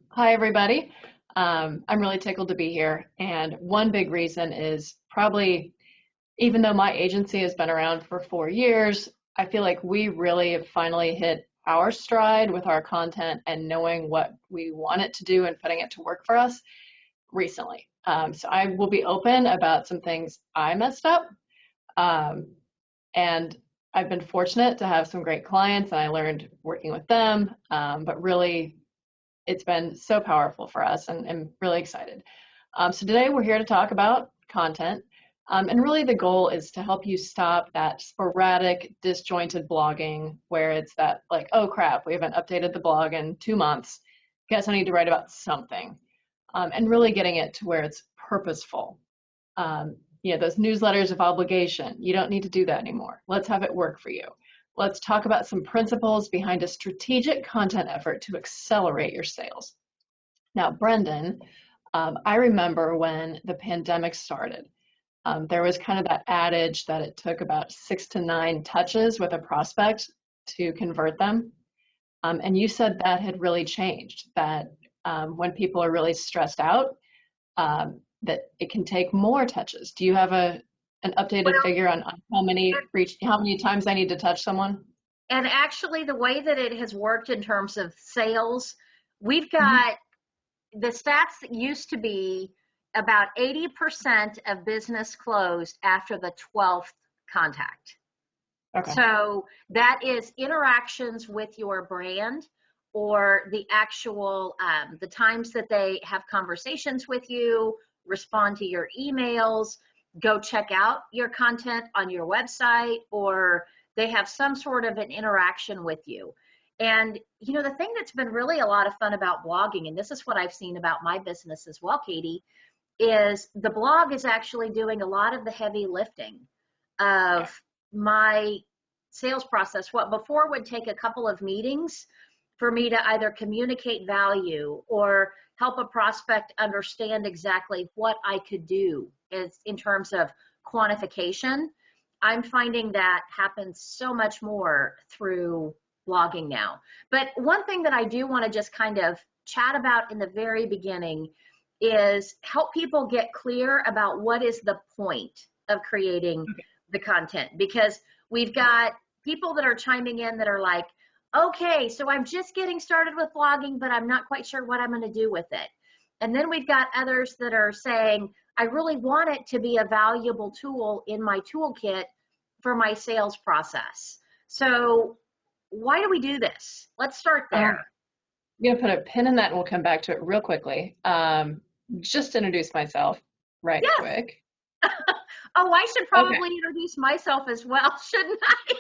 Hi, everybody. I'm really tickled to be here. And one big reason is probably, even though my agency has been around for 4 years, I feel like we really have finally hit our stride with our content and knowing what we want it to do and putting it to work for us recently. So I will be open about some things I messed up. Um, and I've been fortunate to have some great clients and I learned working with them. But really, it's been so powerful for us and I'm really excited. So today we're here to talk about content. And really the goal is to help you stop that sporadic, disjointed blogging where it's that like, oh crap, we haven't updated the blog in 2 months. Guess I need to write about something. And really getting it to where it's purposeful. Those newsletters of obligation, you don't need to do that anymore. Let's have it work for you. Let's talk about some principles behind a strategic content effort to accelerate your sales. Now, Brendan, I remember when the pandemic started, there was kind of that adage that it took about 6 to 9 touches with a prospect to convert them. And you said that had really changed, that when people are really stressed out, that it can take more touches. Do you have an updated Well, figure on how many times I need to touch someone? and actually, the way that it has worked in terms of sales, we've Mhm. got the stats that used to be about 80% of business closed after the 12th contact. Okay. So that is interactions with your brand or the actual, the times that they have conversations with you, respond to your emails, go check out your content on your website, or they have some sort of an interaction with you. And, the thing that's been really a lot of fun about blogging, and this is what I've seen about my business as well, Katie, is the blog is actually doing a lot of the heavy lifting Yeah. of my sales process. What before would take a couple of meetings for me to either communicate value or help a prospect understand exactly what I could do is in terms of quantification. I'm finding that happens so much more through blogging now. But one thing that I do want to just kind of chat about in the very beginning is help people get clear about what is the point of creating the content, because we've got people that are chiming in that are like, okay, so I'm just getting started with blogging, but I'm not quite sure what I'm going to do with it. And then we've got others that are saying, I really want it to be a valuable tool in my toolkit for my sales process. So why do we do this? Let's start Um, there. I'm going to put a pin in that and we'll come back to it real quickly. Just introduce myself right Yes. quick. Oh, I should Okay. probably introduce myself as well, shouldn't I?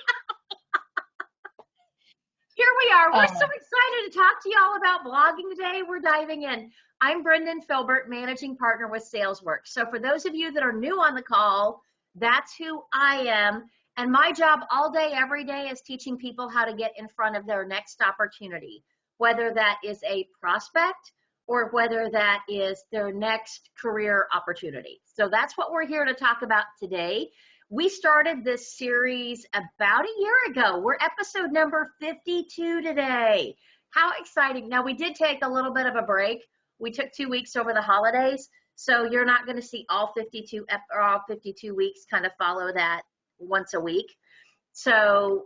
Here we are. We're so Um, excited to talk to y'all about blogging today. We're diving in. I'm Brendan Filbert, managing partner with Salesworks. So for those of you that are new on the call, that's who I am. And my job all day, every day is teaching people how to get in front of their next opportunity, whether that is a prospect or whether that is their next career opportunity. So that's what we're here to talk about today. We started this series about a year ago. We're episode number 52 today. How exciting. Now, we did take a little bit of a break. We took 2 weeks over the holidays, so you're not going to see all 52 weeks kind of follow that once a week. So,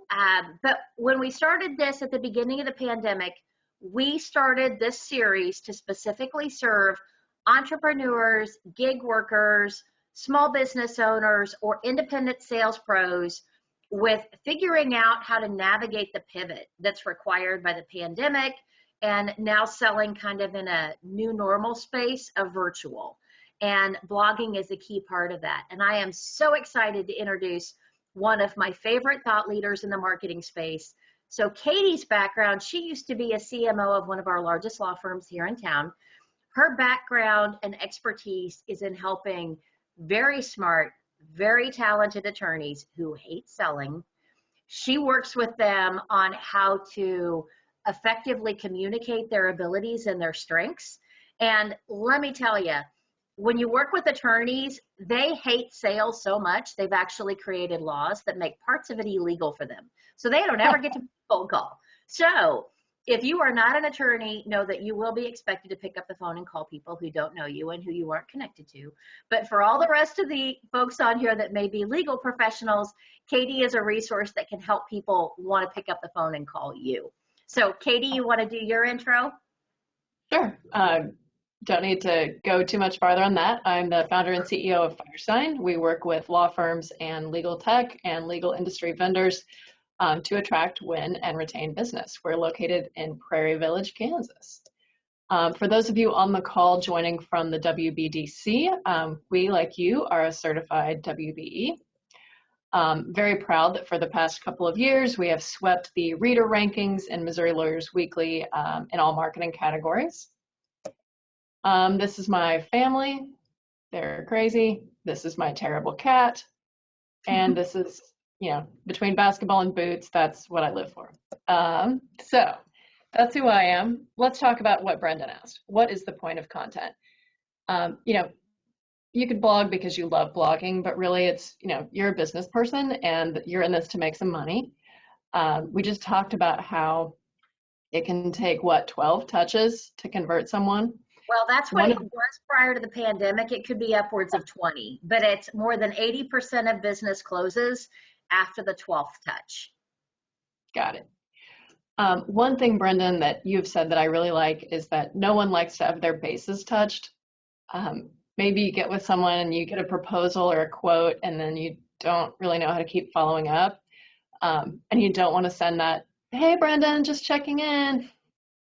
but when we started this at the beginning of the pandemic, we started this series to specifically serve entrepreneurs, gig workers, small business owners, or independent sales pros with figuring out how to navigate the pivot that's required by the pandemic and now selling kind of in a new normal space of virtual. And blogging is a key part of that. And I am so excited to introduce one of my favorite thought leaders in the marketing space. So Katie's background, she used to be a CMO of one of our largest law firms here in town. Her background and expertise is in helping very smart, very talented attorneys who hate selling. She works with them on how to effectively communicate their abilities and their strengths. And let me tell you, when you work with attorneys, they hate sales so much, they've actually created laws that make parts of it illegal for them. So they don't ever get to make a phone call. So If you are not an attorney, know that you will be expected to pick up the phone and call people who don't know you and who you aren't connected to. But for all the rest of the folks on here that may be legal professionals, Katie is a resource that can help people want to pick up the phone and call you. So Katie, you want to do your intro? Sure. Don't need to go too much farther on that. I'm the founder and CEO of Firestein. We work with law firms and legal tech and legal industry vendors to attract, win, and retain business. We're located in Prairie Village, Kansas. For those of you on the call joining from the WBDC, we, like you, are a certified WBE. Very proud that for the past couple of years, we have swept the reader rankings in Missouri Lawyers Weekly in all marketing categories. This is my family. They're crazy. This is my terrible cat. And this is, between basketball and boots, that's what I live for. So that's who I am. Let's talk about what Brendan asked. What is the point of content? You could blog because you love blogging, but really it's, you're a business person and you're in this to make some money. We just talked about how it can take, 12 touches to convert someone. Well, that's what it was prior to the pandemic. It could be upwards of 20, but it's more than 80% of business closes after the 12th touch. Got it. One thing, Brendan, that you've said that I really like is that no one likes to have their bases touched. Maybe you get with someone and you get a proposal or a quote, and then you don't really know how to keep following up. And you don't want to send that, "Hey, Brendan, just checking in,"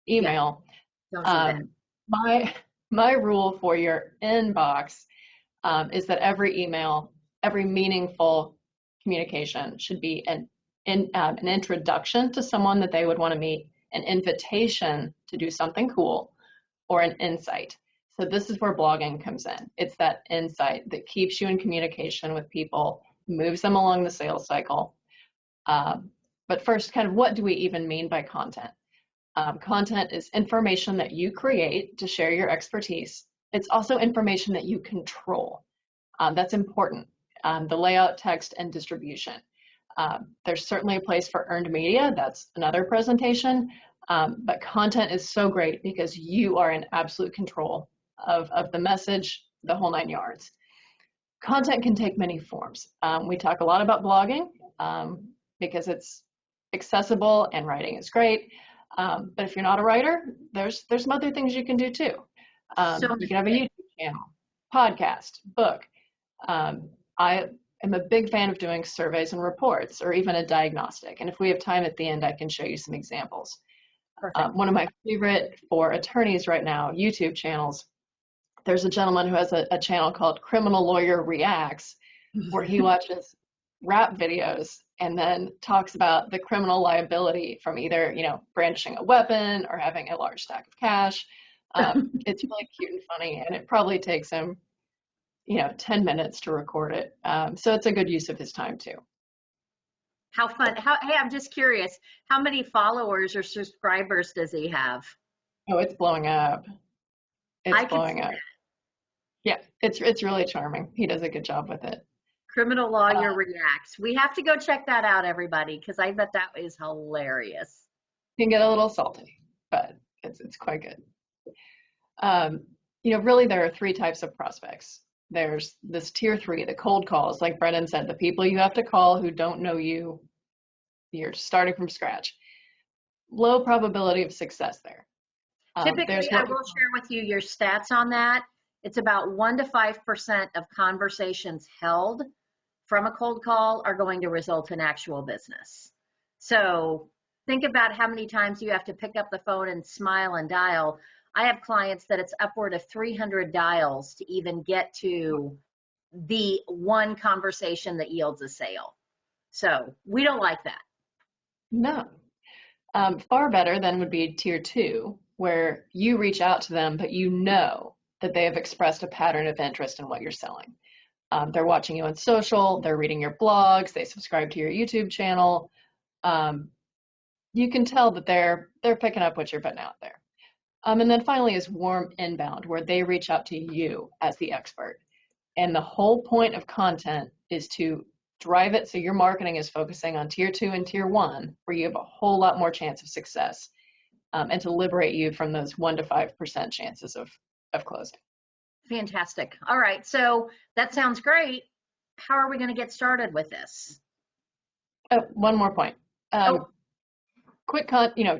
email. Yeah. Don't do that. My rule for your inbox is that every email, every meaningful communication should be an introduction to someone that they would want to meet, an invitation to do something cool, or an insight. So this is where blogging comes in. It's that insight that keeps you in communication with people, moves them along the sales cycle. But first, kind of what do we even mean by content? Content is information that you create to share your expertise. It's also information that you control. That's important. The layout, text, and distribution. There's certainly a place for earned media. That's another presentation. But content is so great because you are in absolute control of the message, the whole 9 yards. Content can take many forms. We talk a lot about blogging because it's accessible and writing is great. But if you're not a writer, there's some other things you can do too. You can have a YouTube channel, podcast, book. I am a big fan of doing surveys and reports, or even a diagnostic. And if we have time at the end, I can show you some examples. One of my favorite for attorneys right now, YouTube channels, there's a gentleman who has a channel called Criminal Lawyer Reacts, where he watches rap videos and then talks about the criminal liability from either, brandishing a weapon or having a large stack of cash. It's really cute and funny, and it probably takes him, 10 minutes to record it. So it's a good use of his time too. How fun. Hey, I'm just curious, how many followers or subscribers does he have? Oh, it's blowing up. It's blowing up. Yeah, it's really charming. He does a good job with it. Criminal Lawyer Reacts. We have to go check that out, everybody, because I bet that is hilarious. Can get a little salty, but it's quite good. Really there are 3 types of prospects. There's this tier 3, the cold calls, like Brendan said, the people you have to call who don't know you. You're starting from scratch. Low probability of success there. Typically, I will share with you your stats on that. It's about 1 to 5% of conversations held from a cold call are going to result in actual business. So think about how many times you have to pick up the phone and smile and dial. I have clients that it's upward of 300 dials to even get to the one conversation that yields a sale. So we don't like that. No. Far better than would be tier 2, where you reach out to them, but you know that they have expressed a pattern of interest in what you're selling. They're watching you on social, they're reading your blogs, they subscribe to your YouTube channel. You can tell that they're picking up what you're putting out there. And then finally is warm inbound, where they reach out to you as the expert. And the whole point of content is to drive it so your marketing is focusing on tier 2 and tier 1, where you have a whole lot more chance of success. and to liberate you from those 1 to 5% chances of closing. Fantastic. All right. So that sounds great. How are we going to get started with this? Oh, one more point.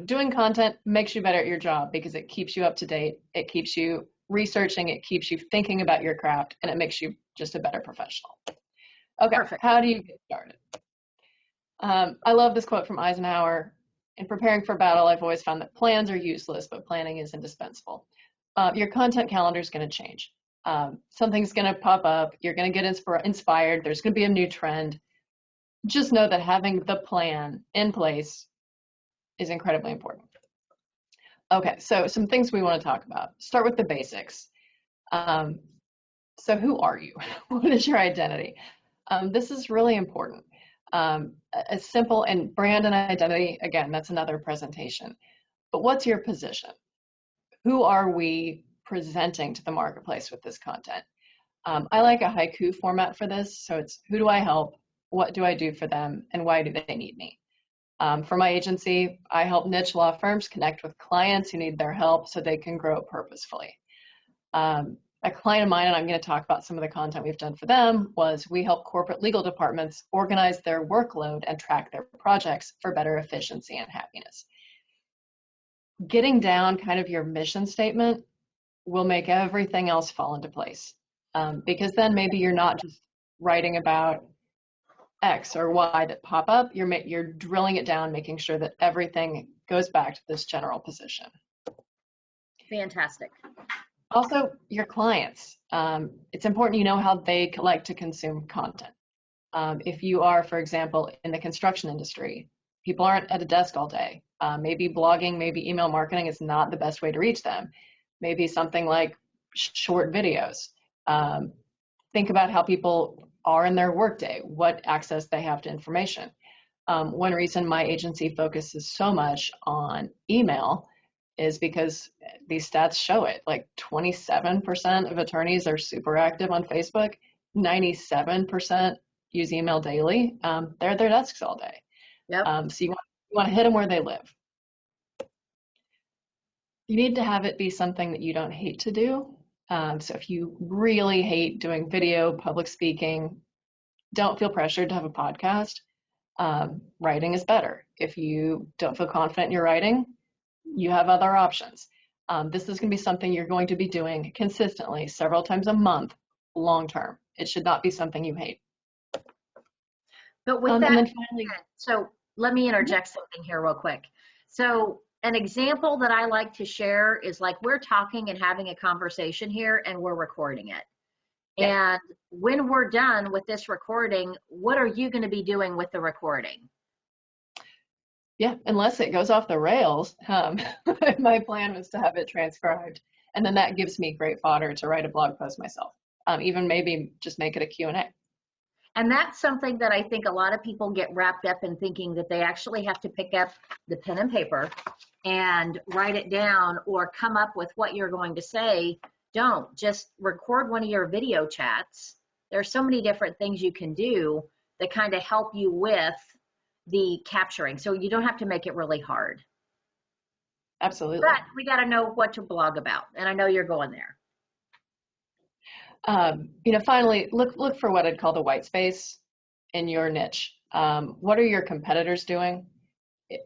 Doing content makes you better at your job because it keeps you up to date. It keeps you researching. It keeps you thinking about your craft, and it makes you just a better professional. Okay, Perfect. How do you get started? I love this quote from Eisenhower. In preparing for battle, I've always found that plans are useless, but planning is indispensable. Your content calendar is going to change. Something's going to pop up. You're going to get inspired. There's going to be a new trend. Just know that having the plan in place is incredibly important. Okay, so some things we want to talk about. Start with the basics. So who are you? What is your identity? This is really important. A simple and brand and identity, again, that's another presentation. But what's your position? Who are we presenting to the marketplace with this content? I like a haiku format for this. So it's who do I help? What do I do for them? And why do they need me? For my agency, I help niche law firms connect with clients who need their help so they can grow purposefully. A client of mine, and I'm going to talk about some of the content we've done for them, was we help corporate legal departments organize their workload and track their projects for better efficiency and happiness. Getting down kind of your mission statement will make everything else fall into place. Because then maybe you're not just writing about X or Y that pop up, you're drilling it down, making sure that everything goes back to this general position. Fantastic. Also, your clients. It's important you know how they like to consume content. If you are, for example, in the construction industry, people aren't at a desk all day. Maybe blogging, maybe email marketing is not the best way to reach them. Maybe something like short videos. Think about how people are in their workday, what access they have to information. One reason my agency focuses so much on email is because these stats show it. Like 27% of attorneys are super active on Facebook, 97% use email daily. They're at their desks all day. Yep. So you want to hit them where they live. You need to have it be something that you don't hate to do. So if you really hate doing video, public speaking, don't feel pressured to have a podcast. Writing is better. If you don't feel confident in your writing, you have other options. This is going to be something you're going to be doing consistently, several times a month, long term. It should not be something you hate. But with And that, then finally, so let me interject something here real quick. So an example that I like to share is like we're talking and having a conversation here and we're recording it. yeah. And when we're done with this recording, what are you going to be doing with the recording? Yeah, unless it goes off the rails. My plan was to have it transcribed, and then that gives me great fodder to write a blog post myself. Even maybe just make it a Q&A. And that's something that I think a lot of people get wrapped up in thinking that they actually have to pick up the pen and paper and write it down or come up with what you're going to say. Don't just record one of your video chats. There's so many different things you can do that kind of help you with the capturing. So you don't have to make it really hard. Absolutely. But we got to know what to blog about. And I know you're going there. Finally, look for what I'd call the white space in your niche. What are your competitors doing?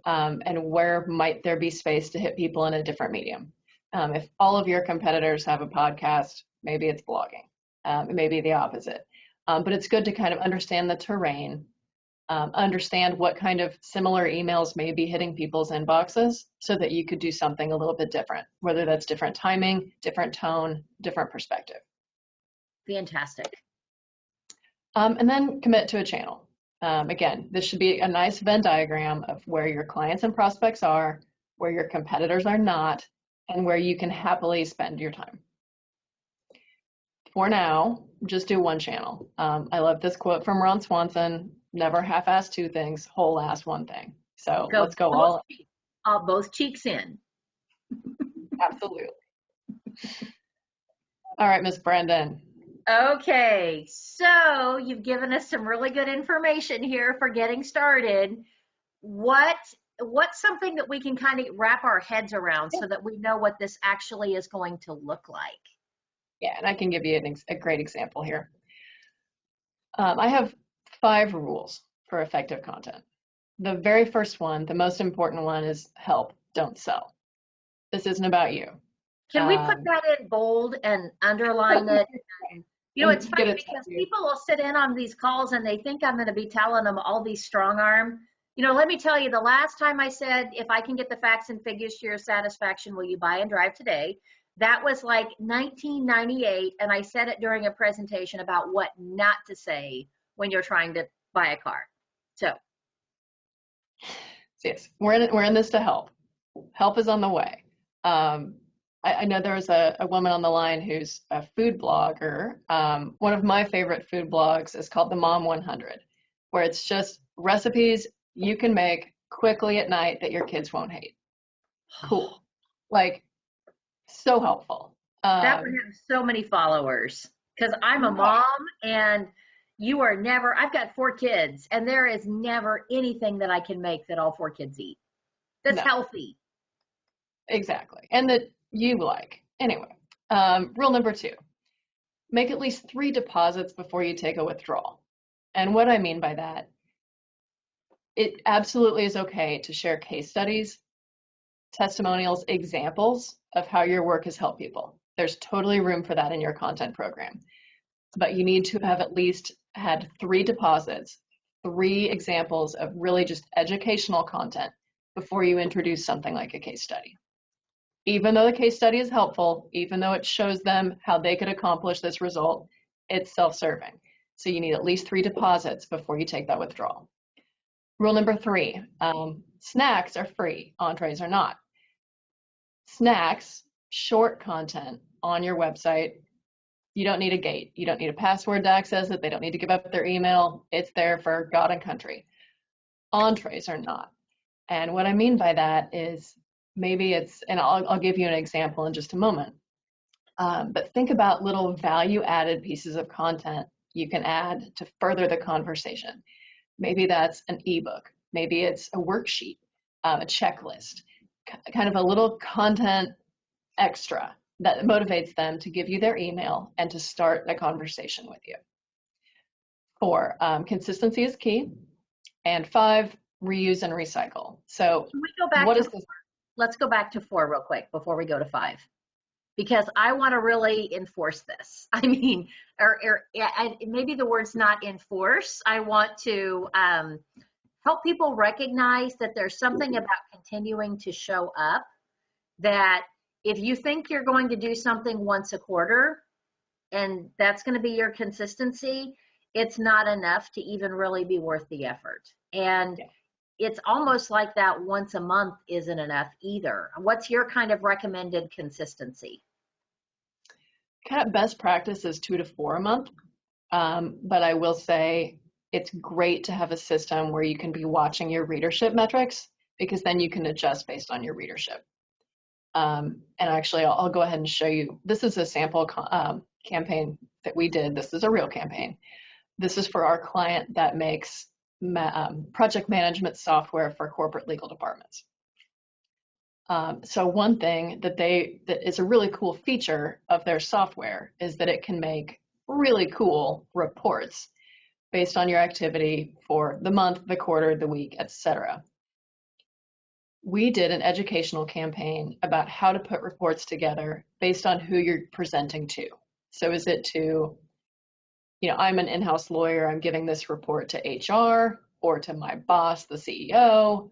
And where might there be space to hit people in a different medium? If all of your competitors have a podcast, maybe it's blogging. It may be the opposite. But it's good to kind of understand the terrain, understand what kind of similar emails may be hitting people's inboxes so that you could do something a little bit different, whether that's different timing, different tone, different perspective. Fantastic. And then commit to a channel. Again, this should be a nice Venn diagram of where your clients and prospects are, where your competitors are not, and where you can happily spend your time. For now, just do one channel. I love this quote from Ron Swanson, never half-ass two things, whole-ass one thing. So let's go both cheeks in. Absolutely. All right, Miss Brendan. Okay, so you've given us some really good information here for getting started. What what's something that we can kind of wrap our heads around Yeah. so that we know what this actually is going to look like? Yeah, and I can give you a great example here. I have 5 rules for effective content. The very first one, the most important one, is help, don't sell. This isn't about you. Can we put that in bold and underline it? And, it's And get funny it because to you. people will sit in on these calls and they think I'm going to be telling them all these strong arm. Let me tell you, the last time I said, if I can get the facts and figures to your satisfaction, will you buy and drive today? That was like 1998. And I said it during a presentation about what not to say when you're trying to buy a car. So Yes, we're in this to help. Help is on the way. I know there was a woman on the line who's a food blogger. One of my favorite food blogs is called the Mom 100, where it's just recipes you can make quickly at night that your kids won't hate. Cool. Like, so helpful. that would have so many followers because I'm a Right. mom and you are never, I've got 4 kids and there is never anything that I can make that all 4 kids eat that's No, healthy. exactly. And that you like. Anyway, rule number 2, make at least 3 deposits before you take a withdrawal. And what I mean by that, it absolutely is okay to share case studies, testimonials, examples of how your work has helped people. There's totally room for that in your content program. But you need to have at least had 3 deposits, 3 examples of really just educational content before you introduce something like a case study. Even though the case study is helpful, even though it shows them how they could accomplish this result, it's self-serving. So you need at least 3 deposits before you take that withdrawal. Rule number 3, snacks are free, entrees are not. Snacks, short content on your website, you don't need a gate. You don't need a password to access it. They don't need to give up their email. It's there for God and country. Entrees are not. And what I mean by that is maybe it's, and I'll give you an example in just a moment. But think about little value added pieces of content you can add to further the conversation. Maybe that's an ebook. Maybe it's a worksheet, a checklist, kind of a little content extra that motivates them to give you their email and to start a conversation with you. 4, consistency is key. And 5, reuse and recycle. So Can we go back what to is this? let's go back to 4 real quick before we go to 5 because I want to really enforce this. I mean, and maybe the word's not enforce. I want to help people recognize that there's something about continuing to show up, that if you think you're going to do something once a quarter and that's going to be your consistency, it's not enough to even really be worth the effort. And it's almost like that once a month isn't enough either. What's your kind of recommended consistency? Kind of best practice is 2 to 4 a month. But I will say it's great to have a system where you can be watching your readership metrics because then you can adjust based on your readership. And actually, I'll go ahead and show you. This is a sample campaign that we did. This is a real campaign. This is for our client that makes project management software for corporate legal departments. So one thing that is a really cool feature of their software is that it can make really cool reports based on your activity for the month, the quarter, the week, etc. We did an educational campaign about how to put reports together based on who you're presenting to. So is it to, I'm an in-house lawyer, I'm giving this report to HR or to my boss, the CEO,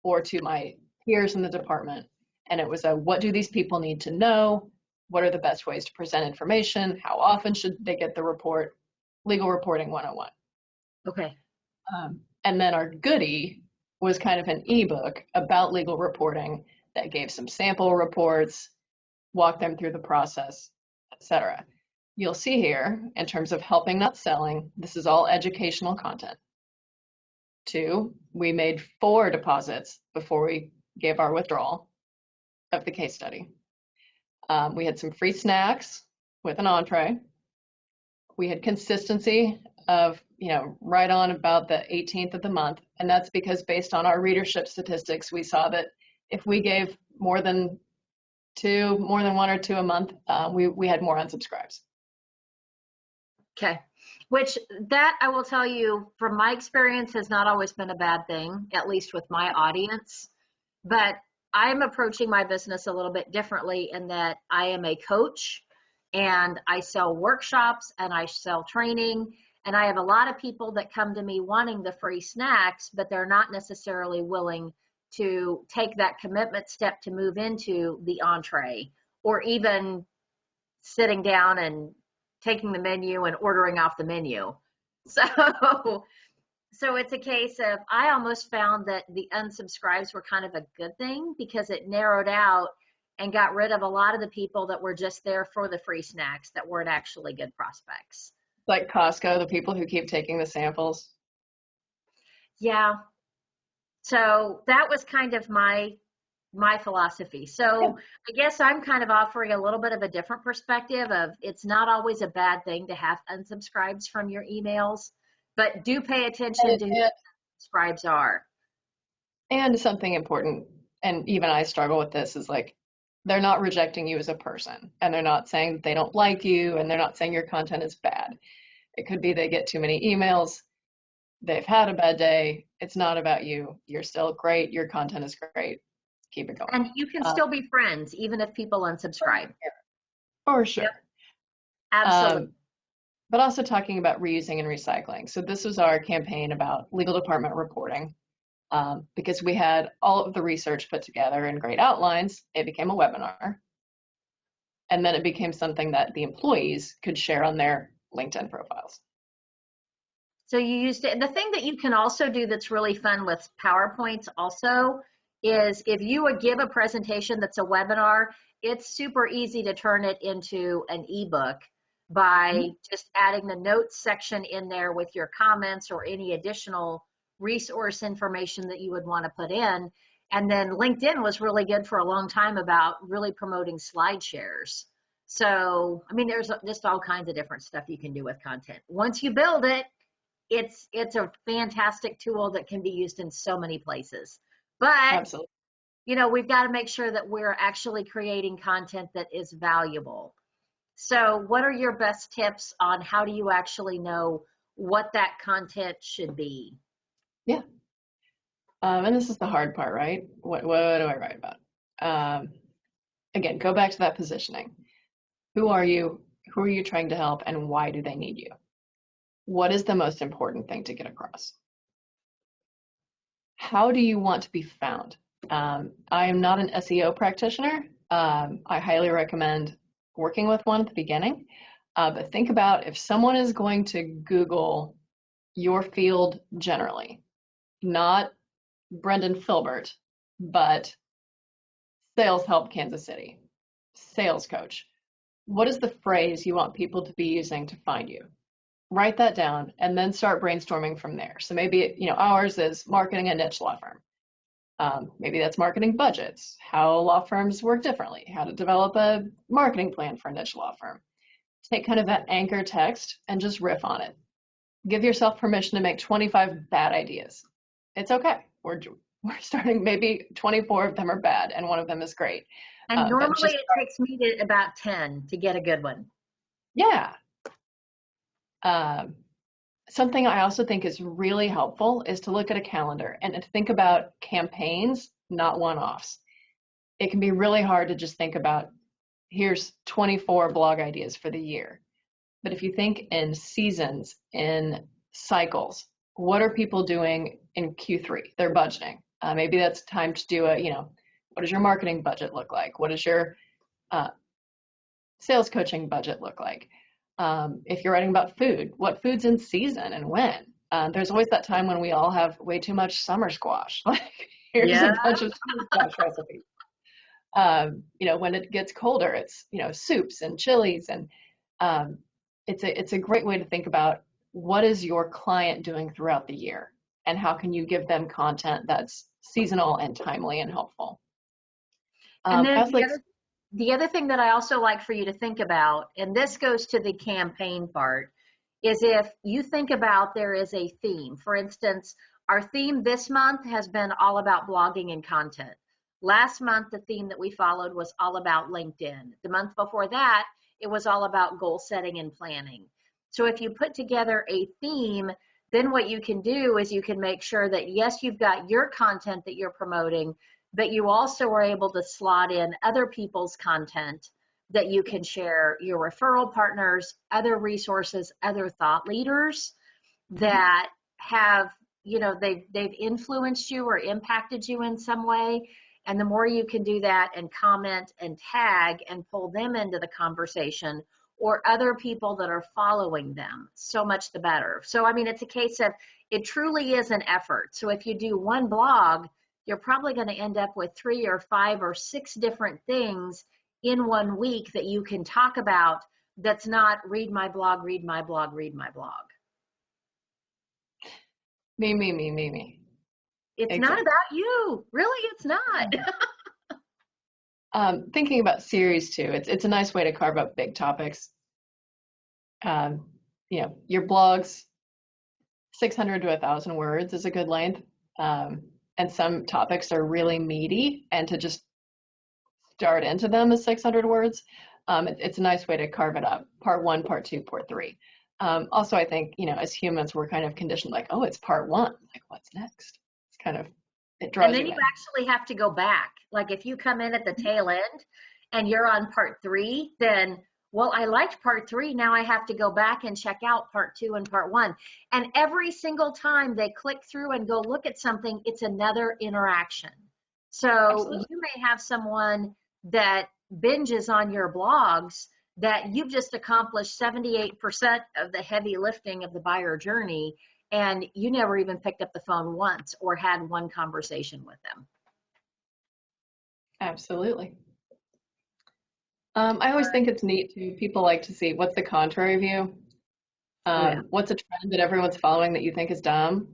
or to my peers in the department. And it was what do these people need to know? What are the best ways to present information? How often should they get the report? Legal Reporting 101. Okay. And then our goodie was kind of an ebook about legal reporting that gave some sample reports, walked them through the process, etc. You'll see here, in terms of helping, not selling, this is all educational content. 2, we made 4 deposits before we gave our withdrawal of the case study. We had some free snacks with an entree. We had consistency of, right on about the 18th of the month. And that's because based on our readership statistics, we saw that if we gave more than one or two a month, we had more unsubscribes. Okay. Which that I will tell you from my experience has not always been a bad thing, at least with my audience. But I'm approaching my business a little bit differently in that I am a coach and I sell workshops and I sell training. And I have a lot of people that come to me wanting the free snacks, but they're not necessarily willing to take that commitment step to move into the entree or even sitting down and taking the menu and ordering off the menu. So so it's a case of I almost found that the unsubscribes were kind of a good thing because it narrowed out and got rid of a lot of the people that were just there for the free snacks that weren't actually good prospects. Like Costco, the people who keep taking the samples. Yeah. So that was kind of my philosophy. So I guess I'm kind of offering a little bit of a different perspective of it's not always a bad thing to have unsubscribes from your emails, but do pay attention to who unsubscribes are. And something important, and even I struggle with this, is like they're not rejecting you as a person, and they're not saying that they don't like you, and they're not saying your content is bad. It could be they get too many emails, they've had a bad day. It's not about you. You're still great. Your content is great. Keep it going. And you can still be friends even if people unsubscribe. For sure. Yep, absolutely. But also talking about reusing and recycling. So this was our campaign about legal department reporting. Because we had all of the research put together in great outlines, it became a webinar. And then it became something that the employees could share on their LinkedIn profiles. So you used it. The thing that you can also do that's really fun with PowerPoints also is if you would give a presentation that's a webinar, it's super easy to turn it into an ebook by just adding the notes section in there with your comments or any additional resource information that you would want to put in. And then LinkedIn was really good for a long time about really promoting slide shares. So, I mean, there's just all kinds of different stuff you can do with content. Once you build it, it's a fantastic tool that can be used in so many places. But, Absolutely. We've got to make sure that we're actually creating content that is valuable. So what are your best tips on how do you actually know what that content should be? Yeah. And this is the hard part, right? What do I write about? Again, go back to that positioning. Who are you? Who are you trying to help, and why do they need you? What is the most important thing to get across? How do you want to be found? I am not an SEO practitioner. I highly recommend working with one at the beginning. But think about if someone is going to Google your field generally, not Brendan Filbert, but sales help Kansas City, sales coach. What is the phrase you want people to be using to find you? Write that down and then start brainstorming from there. So maybe, ours is marketing a niche law firm. Maybe that's marketing budgets, how law firms work differently, how to develop a marketing plan for a niche law firm. Take kind of that anchor text and just riff on it. Give yourself permission to make 25 bad ideas. It's okay. We're starting, maybe 24 of them are bad and one of them is great. And normally it takes me to about 10 to get a good one. Yeah. Something I also think is really helpful is to look at a calendar and to think about campaigns, not one-offs. It can be really hard to just think about, here's 24 blog ideas for the year. But if you think in seasons, in cycles, what are people doing in Q3? They're budgeting. Maybe that's time to do what does your marketing budget look like? What does your sales coaching budget look like? If you're writing about food, what food's in season and when? There's always that time when we all have way too much summer squash. Like, here's a bunch of summer squash recipes. When it gets colder, it's, soups and chilies. And it's a great way to think about what is your client doing throughout the year and how can you give them content that's seasonal and timely and helpful. And then the other thing that I also like for you to think about, and this goes to the campaign part, is if you think about there is a theme. For instance, our theme this month has been all about blogging and content. Last month, the theme that we followed was all about LinkedIn. The month before that, it was all about goal setting and planning. So if you put together a theme, then what you can do is you can make sure that, yes, you've got your content that you're promoting, but you also are able to slot in other people's content that you can share, your referral partners, other resources, other thought leaders that have, they've influenced you or impacted you in some way. And the more you can do that and comment and tag and pull them into the conversation, or other people that are following them, so much the better. So, I mean, it's a case of, it truly is an effort. So if you do one blog, you're probably going to end up with 3 or 5 or 6 different things in one week that you can talk about. That's not read my blog, read my blog, read my blog. Me. It's Exactly. not about you. Really, it's not. Thinking about series too, it's a nice way to carve up big topics. Your blogs, 600 to 1,000 words is a good length. And some topics are really meaty, and to just start into them as 600 words, it's a nice way to carve it up. Part 1, part 2, part 3. Also, I think, as humans, we're kind of conditioned like, oh, it's part 1. Like, what's next? It's kind of, it draws And then you you in. actually have to go back. Like if you come in at the tail end and you're on part 3, then, well, I liked part 3. Now I have to go back and check out part 2 and part 1. And every single time they click through and go look at something, it's another interaction. So Absolutely. you may have someone that binges on your blogs that you've just accomplished 78% of the heavy lifting of the buyer journey, and you never even picked up the phone once or had one conversation with them. Absolutely. I always think it's neat too. People like to see what's the contrary view. Oh, yeah. What's a trend that everyone's following that you think is dumb?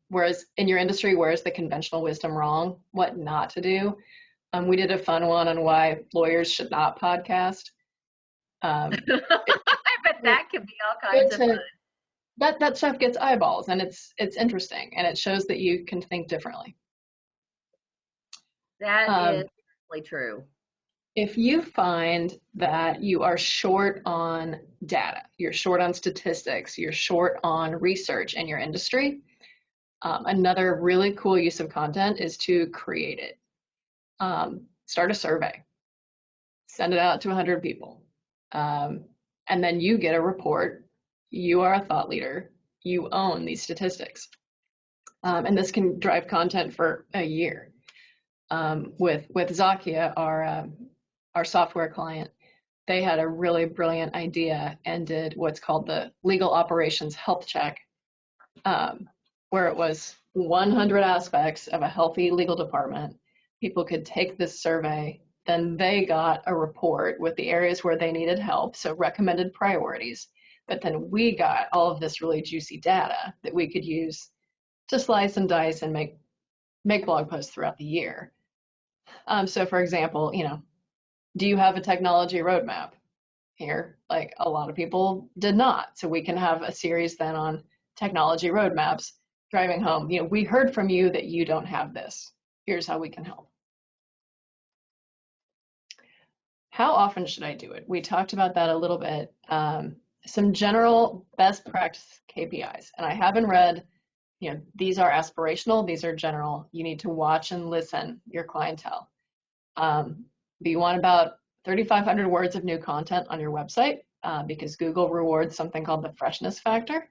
Whereas in your industry, where's the conventional wisdom wrong? What not to do? We did a fun one on why lawyers should not podcast. I Um, bet it's that could be all good kinds of fun. to that stuff gets eyeballs, and it's interesting, and it shows that you can think differently. That is Um, really true. if you find that you are short on data, you're short on statistics, you're short on research in your industry, another really cool use of content is to create it. Start a survey, send it out to 100 people, and then you get a report. You are a thought leader. You own these statistics. And this can drive content for a year. With Zakia, our software client, they had a really brilliant idea and did what's called the legal operations health check, where it was 100 aspects of a healthy legal department. People could take this survey, then they got a report with the areas where they needed help, so recommended priorities. But then we got all of this really juicy data that we could use to slice and dice and make blog posts throughout the year. So for example, do you have a technology roadmap here? Like a lot of people did not. So we can have a series then on technology roadmaps, driving home, we heard from you that you don't have this. Here's how we can help. How often should I do it? We talked about that a little bit. Some general best practice KPIs, and I haven't read, these are aspirational, these are general. You need to watch and listen your clientele. But you want about 3,500 words of new content on your website because Google rewards something called the freshness factor.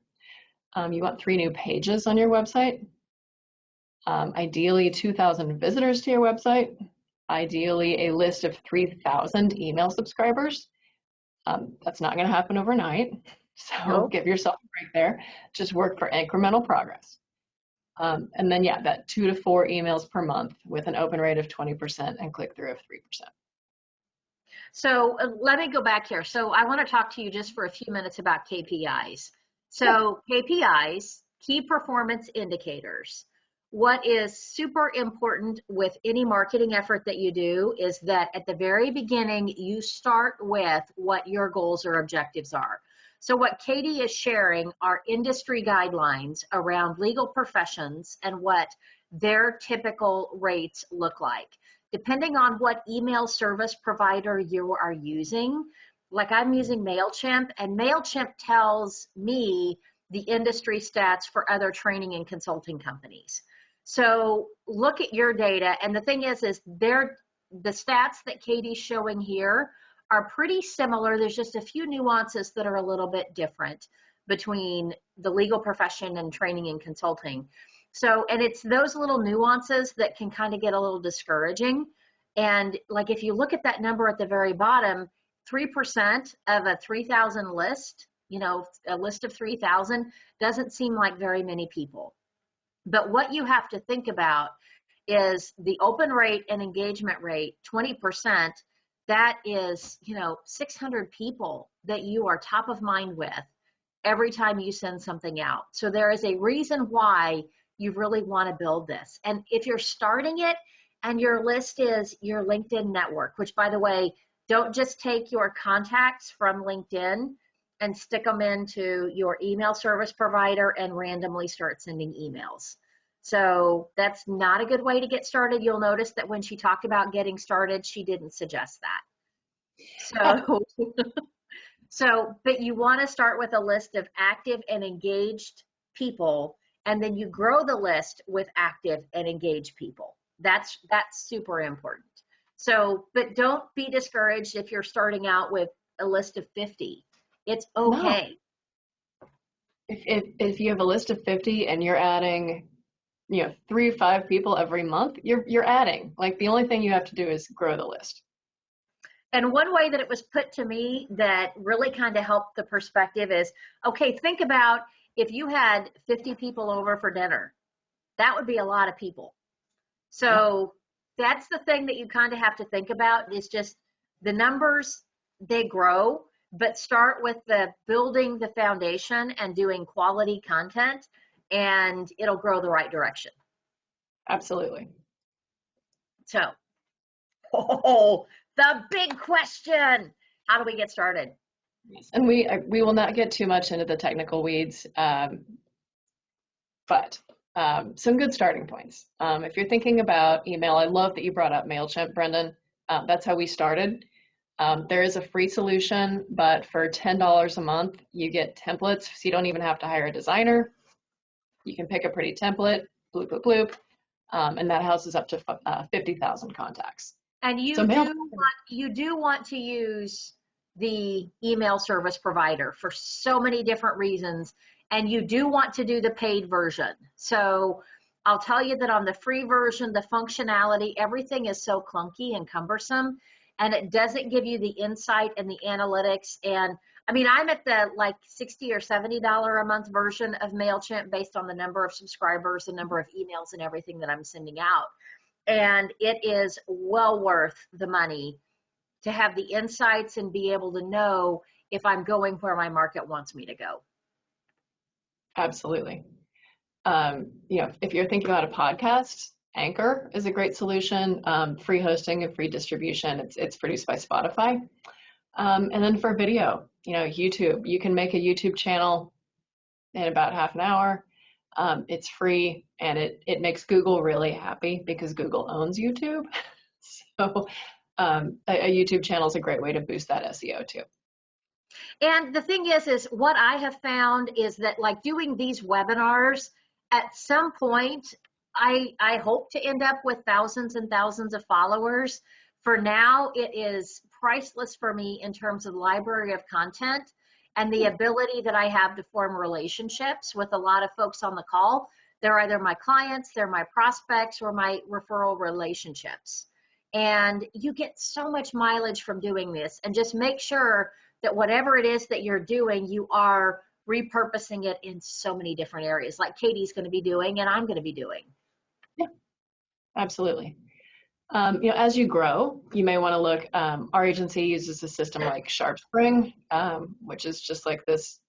You want 3 new pages on your website. Ideally 2,000 visitors to your website. Ideally a list of 3,000 email subscribers. That's not going to happen overnight. So Nope. give yourself a break there. Just work for incremental progress. And then, that 2 to 4 emails per month with an open rate of 20% and click-through of 3%. So let me go back here. So I want to talk to you just for a few minutes about KPIs. So KPIs, key performance indicators. What is super important with any marketing effort that you do is that at the very beginning, you start with what your goals or objectives are. So what Katie is sharing are industry guidelines around legal professions and what their typical rates look like. Depending on what email service provider you are using, like I'm using MailChimp, and MailChimp tells me the industry stats for other training and consulting companies. So look at your data, and the thing is the stats that Katie's showing here are pretty similar. There's just a few nuances that are a little bit different between the legal profession and training and consulting. So, and it's those little nuances that can kind of get a little discouraging. And like if you look at that number at the very bottom, 3% of a 3,000 list, a list of 3,000 doesn't seem like very many people. But what you have to think about is the open rate and engagement rate, 20%, that is, 600 people that you are top of mind with every time you send something out. So there is a reason why you really want to build this. And if you're starting it and your list is your LinkedIn network, which by the way, don't just take your contacts from LinkedIn and stick them into your email service provider and randomly start sending emails. So that's not a good way to get started. You'll notice that when she talked about getting started, she didn't suggest that. But you want to start with a list of active and engaged people, and then you grow the list with active and engaged people. That's super important. So, but don't be discouraged if you're starting out with a list of 50. It's okay. No. If you have a list of 50 and you're adding 3 or 5 people every month, you're adding. Like the only thing you have to do is grow the list. And one way that it was put to me that really kind of helped the perspective is, okay, think about if you had 50 people over for dinner, that would be a lot of people. So that's the thing that you kind of have to think about is just the numbers, they grow, but start with the building the foundation and doing quality content, and it'll grow the right direction. Absolutely. So, the big question, how do we get started? And we will not get too much into the technical weeds, but some good starting points. If you're thinking about email, I love that you brought up MailChimp, Brendan. That's how we started. There is a free solution, but for $10 a month, you get templates, so you don't even have to hire a designer. You can pick a pretty template, bloop, bloop, bloop, and that houses up to 50,000 contacts. And you do want to use the email service provider for so many different reasons, and you do want to do the paid version. So I'll tell you that on the free version, the functionality, everything is so clunky and cumbersome, and it doesn't give you the insight and the analytics. And I mean, I'm at the like $60 or $70 a month version of MailChimp based on the number of subscribers, the number of emails and everything that I'm sending out. And it is well worth the money to have the insights and be able to know if I'm going where my market wants me to go. Absolutely. If you're thinking about a podcast, Anchor is a great solution. Free hosting and free distribution. It's produced by Spotify. And then for video, YouTube, you can make a YouTube channel in about half an hour. It's free, and it makes Google really happy because Google owns YouTube. So a YouTube channel is a great way to boost that SEO too. And the thing is what I have found is that like doing these webinars, at some point, I hope to end up with thousands and thousands of followers. For now, it is priceless for me in terms of library of content and the ability that I have to form relationships with a lot of folks on the call. They're either my clients, they're my prospects, or my referral relationships. And you get so much mileage from doing this. And just make sure that whatever it is that you're doing, you are repurposing it in so many different areas, like Katie's going to be doing and I'm going to be doing. Yeah, absolutely. As you grow, you may want to look, our agency uses a system like SharpSpring, which is just like this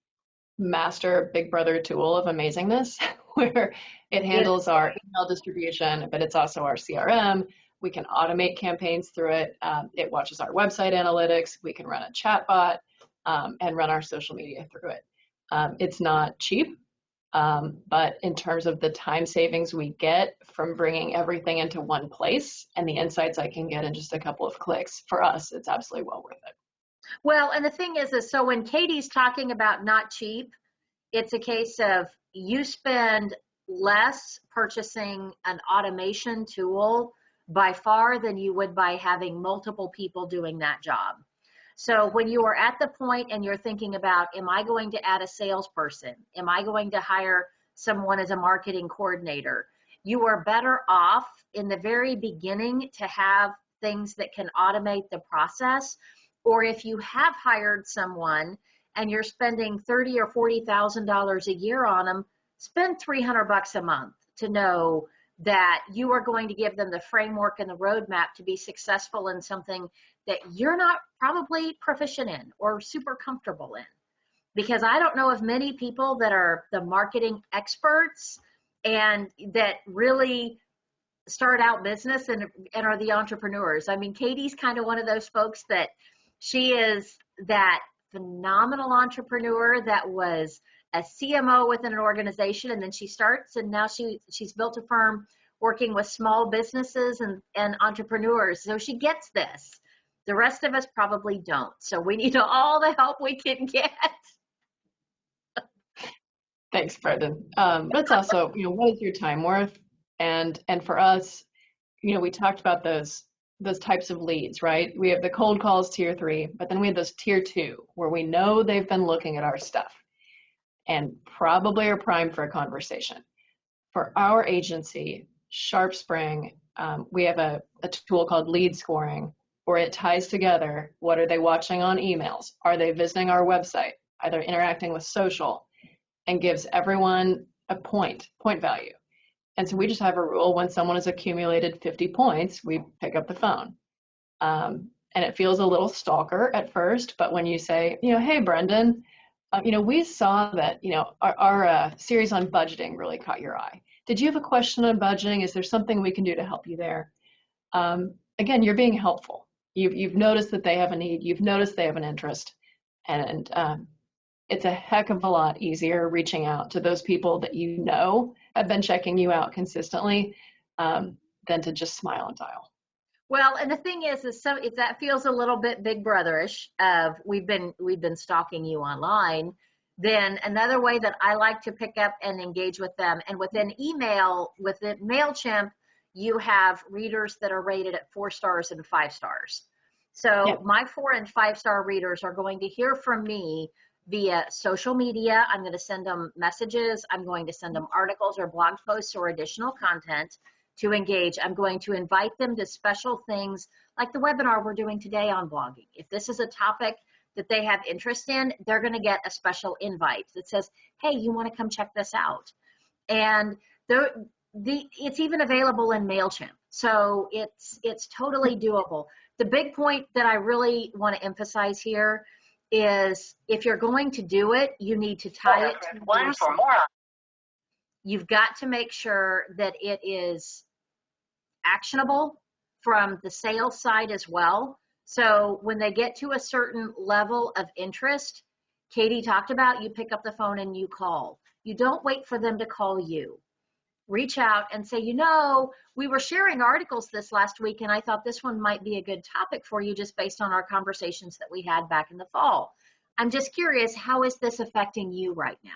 master big brother tool of amazingness, where it handles our email distribution, but it's also our CRM. We can automate campaigns through it. It watches our website analytics. We can run a chat bot. and run our social media through it. It's not cheap, but in terms of the time savings we get from bringing everything into one place and the insights I can get in just a couple of clicks, for us, it's absolutely well worth it. Well, and the thing is so when Katie's talking about not cheap, it's a case of you spend less purchasing an automation tool by far than you would by having multiple people doing that job. So when you are at the point and you're thinking about, am I going to add a salesperson? Am I going to hire someone as a marketing coordinator? You are better off in the very beginning to have things that can automate the process. Or if you have hired someone and you're spending $30,000 or $40,000 a year on them, spend $300 a month to know that you are going to give them the framework and the roadmap to be successful in something that you're not probably proficient in or super comfortable in. Because I don't know of many people that are the marketing experts and that really start out business and are the entrepreneurs. I mean, Katie's kind of one of those folks that she is that phenomenal entrepreneur that was a CMO within an organization, and then she starts, and now she's built a firm working with small businesses and entrepreneurs. So she gets this. The rest of us probably don't. So we need all the help we can get. Thanks, Brendan. But it's also, what is your time worth? And for us, we talked about those types of leads, right? We have the cold calls, tier 3, but then we have those tier 2 where we know they've been looking at our stuff and probably are primed for a conversation. For our agency, SharpSpring, we have a tool called lead scoring where it ties together what are they watching on emails, are they visiting our website, are they interacting with social, and gives everyone a point value. And so we just have a rule: when someone has accumulated 50 points, we pick up the phone. And it feels a little stalker at first, but when you say, hey, Brendan, we saw that, our series on budgeting really caught your eye. Did you have a question on budgeting? Is there something we can do to help you there? Again, you're being helpful. You've noticed that they have a need. You've noticed they have an interest. And it's a heck of a lot easier reaching out to those people that have been checking you out consistently than to just smile and dial. Well, and the thing is that feels a little bit big brotherish of we've been stalking you online. Then another way that I like to pick up and engage with them, and within email, within MailChimp, you have readers that are rated at 4 stars and 5 stars. So yep. My 4 and 5 star readers are going to hear from me via social media. I'm going to send them messages. I'm going to send them articles or blog posts or additional content to engage. I'm going to invite them to special things like the webinar we're doing today on blogging. If this is a topic that they have interest in, they're going to get a special invite that says, hey, you want to come check this out? And it's even available in MailChimp. So it's totally doable. The big point that I really want to emphasize here is if you're going to do it, you need to tie it to one for more. You've got to make sure that it is actionable from the sales side as well. So when they get to a certain level of interest, Katie talked about, you pick up the phone and you call. You don't wait for them to call you. Reach out and say, we were sharing articles this last week and I thought this one might be a good topic for you just based on our conversations that we had back in the fall. I'm just curious, how is this affecting you right now?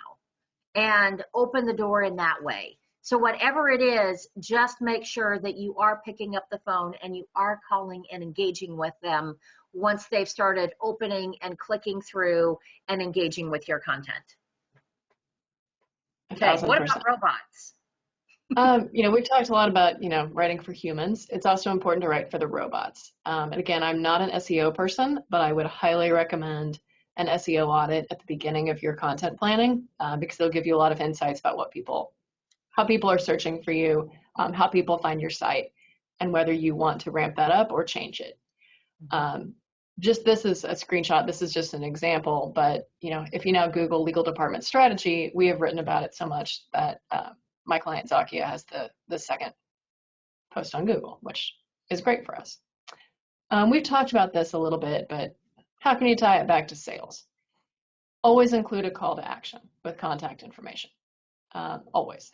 And open the door in that way. So whatever it is, just make sure that you are picking up the phone and you are calling and engaging with them once they've started opening and clicking through and engaging with your content. Okay, what about robots? We've talked a lot about, writing for humans. It's also important to write for the robots. And again, I'm not an SEO person, but I would highly recommend an SEO audit at the beginning of your content planning because they'll give you a lot of insights about how people are searching for you, how people find your site, and whether you want to ramp that up or change it. This is a screenshot. This is just an example, but if you now Google legal department strategy, we have written about it so much that my client Zakia has the second post on Google, which is great for us. We've talked about this a little bit, but how can you tie it back to sales? Always include a call to action with contact information. Always.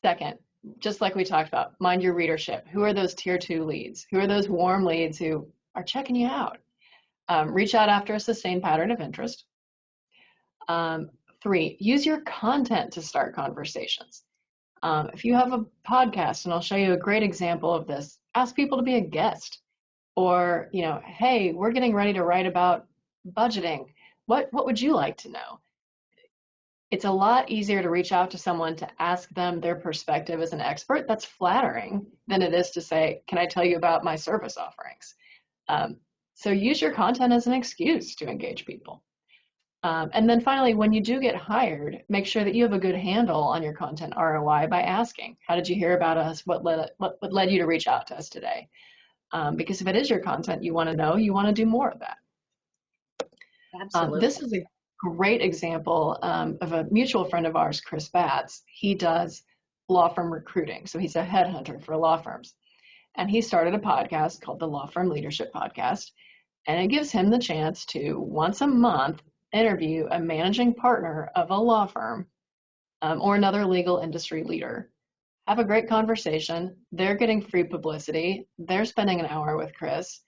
Second, just like we talked about, mind your readership. Who are those tier 2 leads? Who are those warm leads who are checking you out? Reach out after a sustained pattern of interest. 3, use your content to start conversations. If you have a podcast, and I'll show you a great example of this, ask people to be a guest. Or, hey, we're getting ready to write about budgeting. What would you like to know? It's a lot easier to reach out to someone to ask them their perspective as an expert. That's flattering than it is to say, can I tell you about my service offerings? So use your content as an excuse to engage people. And then finally, when you do get hired, make sure that you have a good handle on your content ROI by asking, how did you hear about us? What led you to reach out to us today? Because if it is your content you want to know, you want to do more of that. Absolutely. This is a great example of a mutual friend of ours, Chris Batts. He does law firm recruiting. So he's a headhunter for law firms. And he started a podcast called the Law Firm Leadership Podcast. And it gives him the chance to, once a month, interview a managing partner of a law firm or another legal industry leader. Have a great conversation. They're getting free publicity. They're spending an hour with Chris.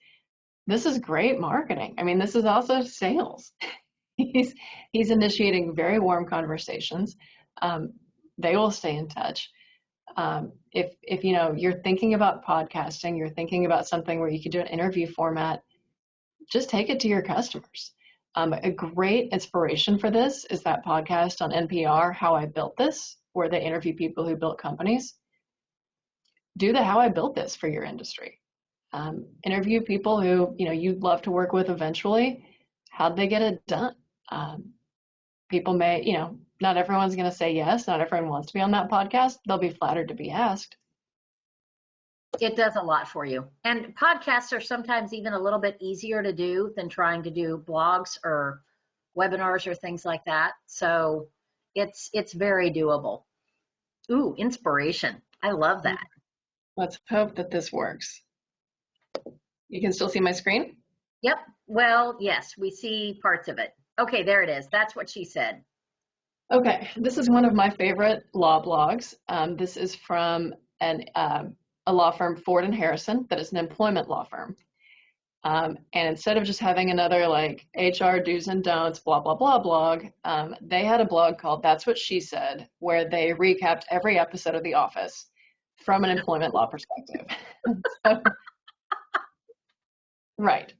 This is great marketing. I mean, this is also sales. He's initiating very warm conversations. They will stay in touch. If you're thinking about podcasting, you're thinking about something where you could do an interview format, just take it to your customers. A great inspiration for this is that podcast on NPR, How I Built This, where they interview people who built companies. Do the How I Built This for your industry. Interview people who you'd love to work with eventually. How'd they get it done? People may, not everyone's going to say yes. Not everyone wants to be on that podcast. They'll be flattered to be asked. It does a lot for you. And podcasts are sometimes even a little bit easier to do than trying to do blogs or webinars or things like that. So it's very doable. Ooh, inspiration. I love that. Let's hope that this works. You can still see my screen? Yep. Well, yes, we see parts of it. Okay, there it is. That's what she said. Okay, this is one of my favorite law blogs. This is from a law firm, Ford and Harrison, that is an employment law firm. And instead of just having another like HR do's and don'ts, blah, blah, blah blog, they had a blog called That's What She Said, where they recapped every episode of The Office from an employment law perspective. Right.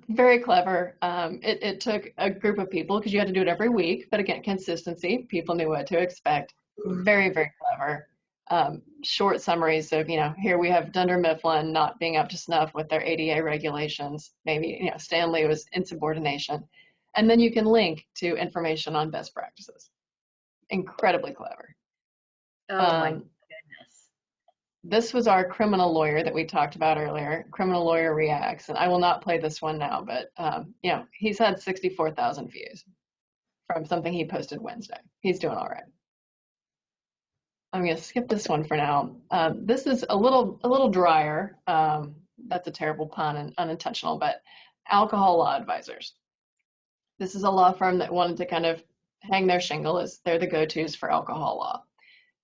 Very clever. It took a group of people because you had to do it every week, but again, consistency, people knew what to expect. Very, very clever. Short summaries of, here we have Dunder Mifflin not being up to snuff with their ADA regulations. Maybe, Stanley was insubordination. And then you can link to information on best practices. Incredibly clever. Oh my goodness. This was our criminal lawyer that we talked about earlier, Criminal Lawyer Reacts. And I will not play this one now, but, he's had 64,000 views from something he posted Wednesday. He's doing all right. I'm going to skip this one for now. This is a little drier. That's a terrible pun and unintentional, but Alcohol Law Advisors. This is a law firm that wanted to kind of hang their shingle as they're the go-tos for alcohol law.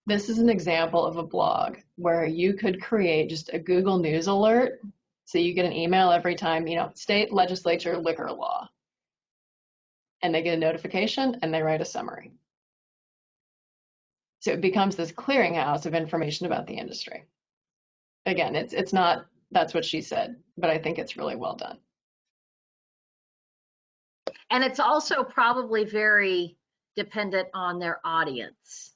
This is an example of a blog where you could create just a Google News alert. So you get an email every time, state legislature liquor law. And they get a notification and they write a summary. So it becomes this clearinghouse of information about the industry. Again, it's not That's What She Said, but I think it's really well done. And it's also probably very dependent on their audience.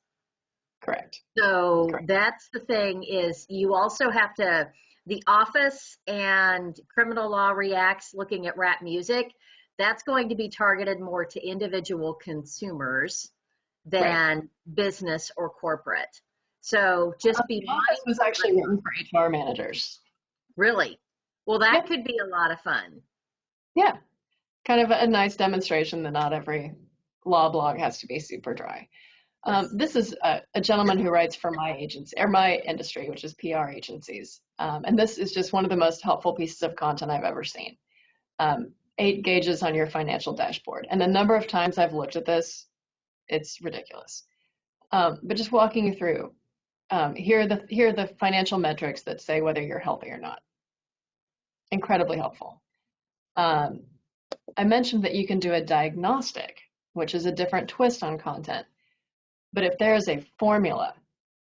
Correct. So Correct. That's the thing is you also have to, The Office and Criminal Law Reacts looking at rap music, that's going to be targeted more to individual consumers than business or corporate. So just be mindful. This was actually written for HR managers. Really? Well, that could be a lot of fun. Yeah. Kind of a nice demonstration that not every law blog has to be super dry. This is a gentleman who writes for my agency, or my industry, which is PR agencies. And this is just one of the most helpful pieces of content I've ever seen. 8 gauges on your financial dashboard. And the number of times I've looked at this, it's ridiculous. But just walking you through, here are the financial metrics that say whether you're healthy or not. Incredibly helpful. I mentioned that you can do a diagnostic, which is a different twist on content. But if there is a formula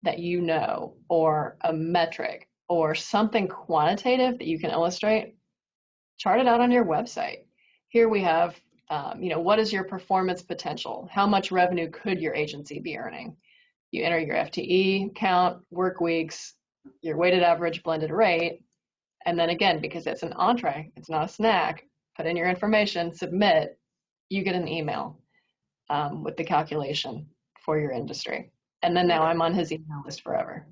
that you know, or a metric, or something quantitative that you can illustrate, chart it out on your website. Here we have, what is your performance potential? How much revenue could your agency be earning? You enter your FTE count, work weeks, your weighted average blended rate, and then again, because it's an entree, it's not a snack, put in your information, submit, you get an email with the calculation for your industry. And then now I'm on his email list forever.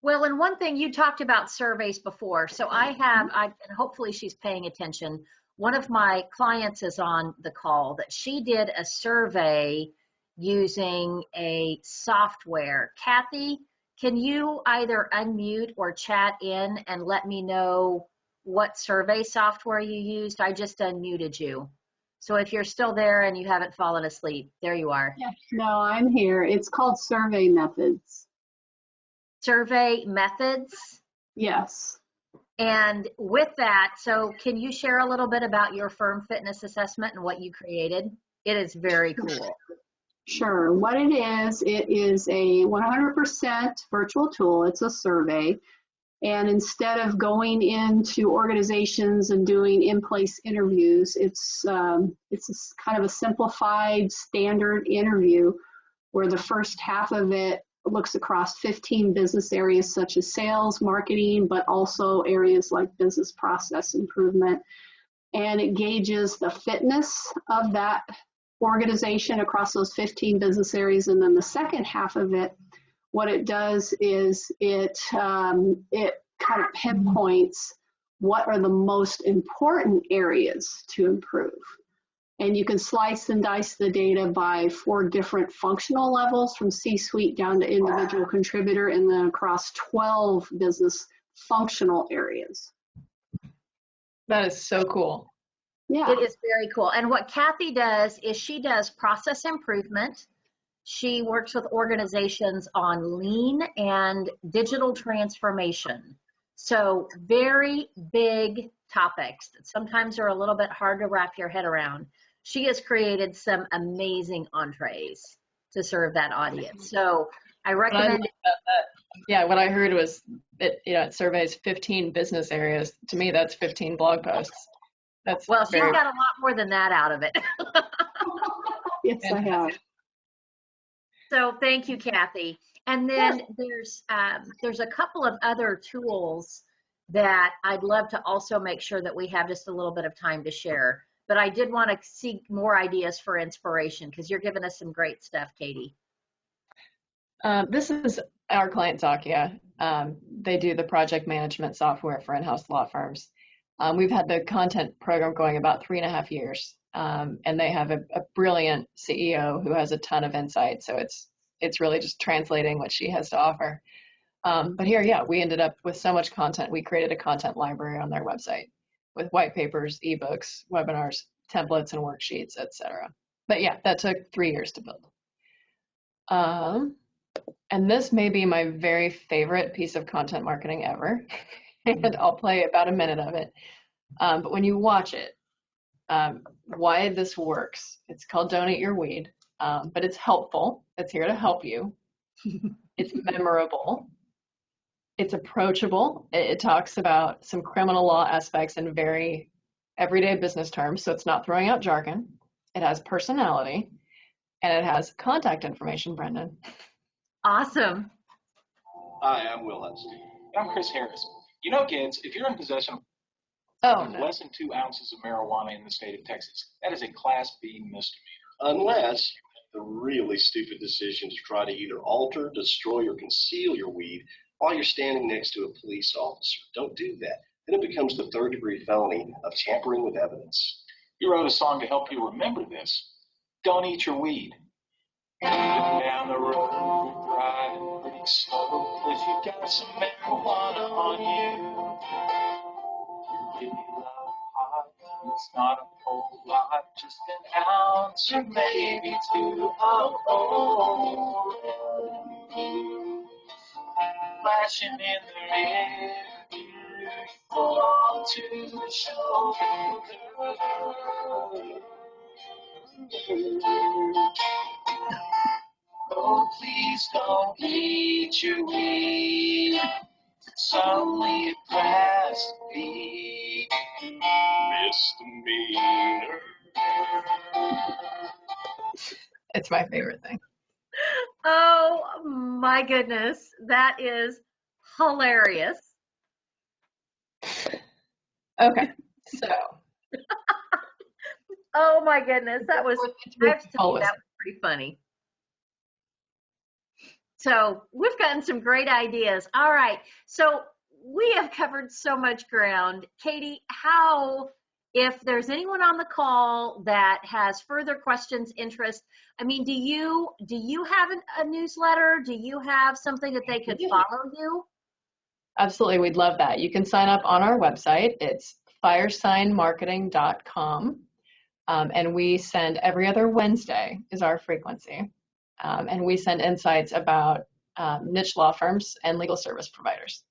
Well, and one thing you talked about surveys before. So and hopefully she's paying attention. One of my clients is on the call that she did a survey using a software. Kathy, can you either unmute or chat in and let me know what survey software you used? I just unmuted you. So if you're still there and you haven't fallen asleep, there you are. Yes, no, I'm here. It's called Survey Methods. Survey Methods? Yes. And with that, so can you share a little bit about your firm fitness assessment and what you created? It is very cool. Sure. What it is a 100% virtual tool. It's a survey. And instead of going into organizations and doing in-place interviews, it's kind of a simplified standard interview where the first half of it looks across 15 business areas such as sales, marketing, but also areas like business process improvement. And it gauges the fitness of that organization across those 15 business areas. And then the second half of it, what it does is it kind of pinpoints what are the most important areas to improve. And you can slice and dice the data by 4 different functional levels, from C-suite down to individual contributor, and then across 12 business functional areas. That is so cool. Yeah. It is very cool. And what Kathy does is she does process improvement. She works with organizations on lean and digital transformation. So very big topics that sometimes are a little bit hard to wrap your head around. She has created some amazing entrees to serve that audience. So I recommend it. Yeah, what I heard was it surveys 15 business areas. To me, that's 15 blog posts. Well, she's got a lot more than that out of it. Yes, I have. So thank you, Kathy. And then there's a couple of other tools that I'd love to also make sure that we have just a little bit of time to share. But I did want to seek more ideas for inspiration because you're giving us some great stuff, Katie. This is our client, Zakia. They do the project management software for in-house law firms. We've had the content program going about 3.5 years, and they have a brilliant CEO who has a ton of insight. So it's really just translating what she has to offer. But here, we ended up with so much content. We created a content library on their website with white papers, ebooks, webinars, templates, and worksheets, etc. But that took 3 years to build. And this may be my very favorite piece of content marketing ever. And I'll play about a minute of it. But when you watch it, why this works, it's called Don't Eat Your Weed, but it's helpful. It's here to help you. It's memorable. It's approachable. It talks about some criminal law aspects in very everyday business terms, so it's not throwing out jargon. It has personality, and it has contact information, Brendan. Awesome. Hi, I'm Will Epstein. I'm Chris Harris. You know, kids, if you're in possession of less than 2 ounces of marijuana in the state of Texas, that is a Class B misdemeanor. Unless you make the really stupid decision to try to either alter, destroy, or conceal your weed while you're standing next to a police officer. Don't do that. Then it becomes the 3rd-degree felony of tampering with evidence. You wrote a song to help you remember this. Don't eat your weed. Looking down the road, driving pretty slow, 'cause you got some marijuana on you. You really love pot, It's not a whole lot, just an ounce or maybe two of old. Flashing in the rear view, pull on to the shoulder. Oh, please don't bleach your weed. It's only a class B misdemeanor. It's my favorite thing. Oh my goodness, that is hilarious. Okay, so Oh my goodness, that was, I have to tell you, always. that was pretty funny. So we've gotten some great ideas. All right, so we have covered so much ground. Katie, if there's anyone on the call that has further questions, interest, I mean, do you have a newsletter? Do you have something that they could follow you? Absolutely, we'd love that. You can sign up on our website. It's firesignmarketing.com. And we send every other Wednesday is our frequency. And we send insights about niche law firms and legal service providers.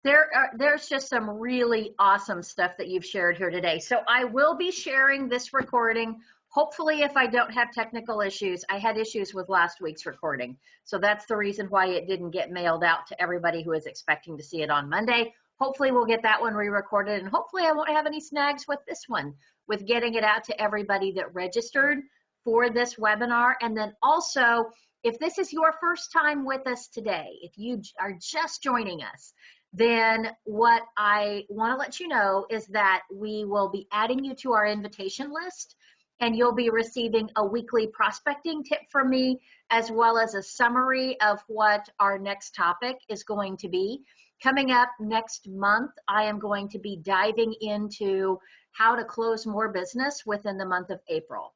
There's just some really awesome stuff that you've shared here today. So I will be sharing this recording. Hopefully, if I don't have technical issues, I had issues with last week's recording. So that's the reason why it didn't get mailed out to everybody who is expecting to see it on Monday. Hopefully we'll get that one re-recorded, and hopefully I won't have any snags with this one, with getting it out to everybody that registered for this webinar. And then also, if this is your first time with us today, if you are just joining us, then what I want to let you know is that we will be adding you to our invitation list, and you'll be receiving a weekly prospecting tip from me, as well as a summary of what our next topic is going to be. Coming up next month, I am going to be diving into how to close more business within the month of April.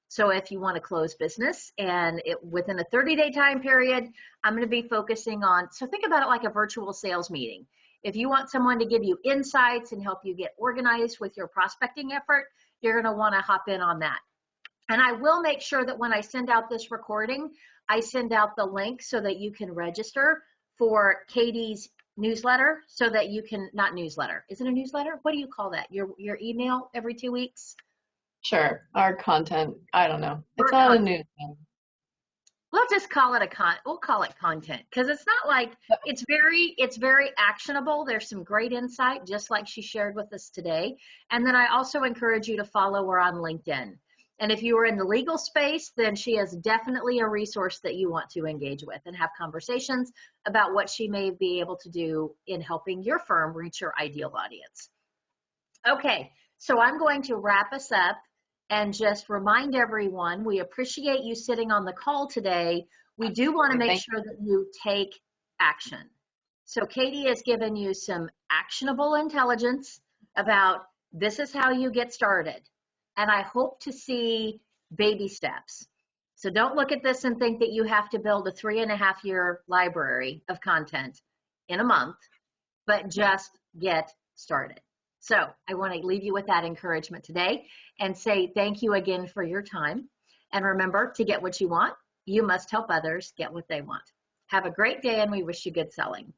So if you want to close business and within a 30-day time period, I'm going to be focusing on, so think about it like a virtual sales meeting. If you want someone to give you insights and help you get organized with your prospecting effort, you're going to want to hop in on that. And I will make sure that when I send out this recording, I send out the link so that you can register for Katie's newsletter, so that you can, not newsletter, is it a newsletter? What do you call that? Your email every 2 weeks? Sure, our content, I don't know. It's all a new thing. We'll just call it we'll call it content, because it's not like, it's very actionable. There's some great insight, just like she shared with us today. And then I also encourage you to follow her on LinkedIn. And if you are in the legal space, then she is definitely a resource that you want to engage with and have conversations about what she may be able to do in helping your firm reach your ideal audience. Okay, so I'm going to wrap us up and just remind everyone, we appreciate you sitting on the call today. We do want to make sure that you take action. So Katie has given you some actionable intelligence about this is how you get started. And I hope to see baby steps. So don't look at this and think that you have to build a 3.5-year library of content in a month, but just get started. So I want to leave you with that encouragement today and say thank you again for your time. And remember, to get what you want, you must help others get what they want. Have a great day, and we wish you good selling.